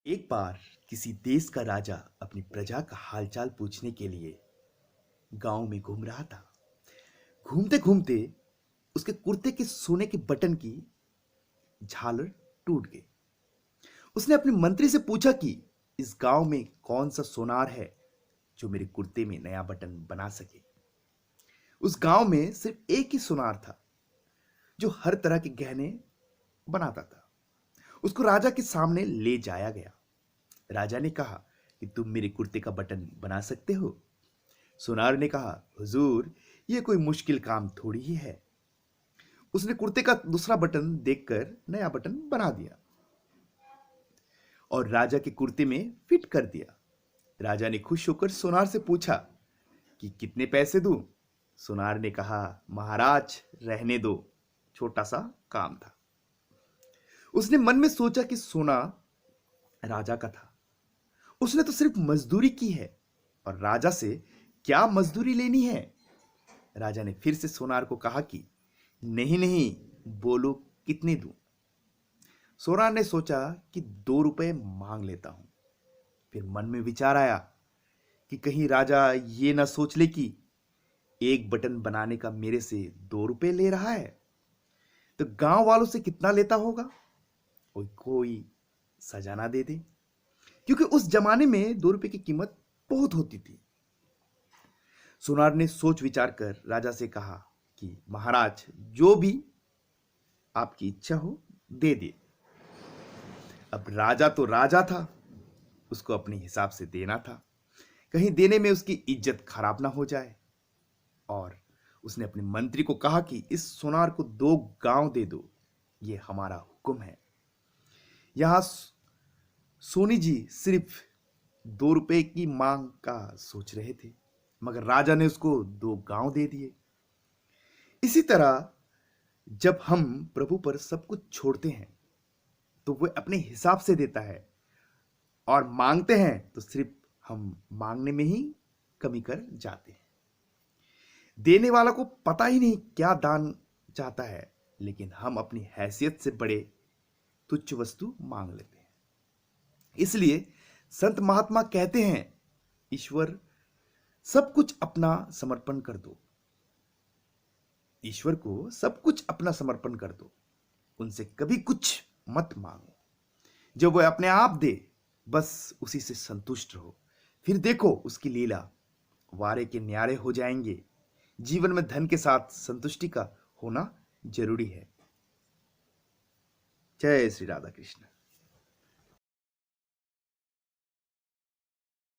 एक बार किसी देश का राजा अपनी प्रजा का हालचाल पूछने के लिए गांव में घूम रहा था। घूमते घूमते उसके कुर्ते के सोने के बटन की झालर टूट गई। उसने अपने मंत्री से पूछा कि इस गांव में कौन सा सोनार है जो मेरे कुर्ते में नया बटन बना सके। उस गांव में सिर्फ एक ही सोनार था जो हर तरह के गहने बनाता था। उसको राजा के सामने ले जाया गया। राजा ने कहा कि तुम मेरे कुर्ते का बटन बना सकते हो। सुनार ने कहा, हुजूर, यह कोई मुश्किल काम थोड़ी ही है। उसने कुर्ते का दूसरा बटन देखकर नया बटन बना दिया और राजा के कुर्ते में फिट कर दिया। राजा ने खुश होकर सोनार से पूछा कि कितने पैसे दूं। सोनार ने कहा, महाराज, रहने दो, छोटा सा काम था। उसने मन में सोचा कि सोना राजा का था, उसने तो सिर्फ मजदूरी की है और राजा से क्या मजदूरी लेनी है। राजा ने फिर से सोनार को कहा कि नहीं नहीं, बोलो कितने दूं। सोनार ने सोचा कि 2 रुपए मांग लेता हूं। फिर मन में विचार आया कि कहीं राजा ये ना सोच ले कि एक बटन बनाने का मेरे से 2 रुपए ले रहा है, तो गांव वालों से कितना लेता होगा। कोई सजा ना दे दे, क्योंकि उस जमाने में 2 रुपए की कीमत बहुत होती थी। सोनार ने सोच विचार कर राजा से कहा कि महाराज, जो भी आपकी इच्छा हो दे दे। अब राजा तो राजा था, उसको अपने हिसाब से देना था, कहीं देने में उसकी इज्जत खराब ना हो जाए। और उसने अपने मंत्री को कहा कि इस सोनार को 2 गांव दे दो, ये हमारा हुक्म है। यहां सोनी जी सिर्फ 2 रुपए की मांग का सोच रहे थे, मगर राजा ने उसको 2 गांव दे दिए। इसी तरह जब हम प्रभु पर सब कुछ छोड़ते हैं तो वह अपने हिसाब से देता है, और मांगते हैं तो सिर्फ हम मांगने में ही कमी कर जाते हैं। देने वाला को पता ही नहीं क्या दान चाहता है, लेकिन हम अपनी हैसियत से बड़े तुच्छ वस्तु मांग लेते हैं। इसलिए संत महात्मा कहते हैं, ईश्वर सब कुछ अपना समर्पण कर दो। ईश्वर को सब कुछ अपना समर्पण कर दो, उनसे कभी कुछ मत मांगो। जो वह अपने आप दे, बस उसी से संतुष्ट रहो। फिर देखो उसकी लीला, वारे के न्यारे हो जाएंगे। जीवन में धन के साथ संतुष्टि का होना जरूरी है। जय श्री राधा कृष्ण।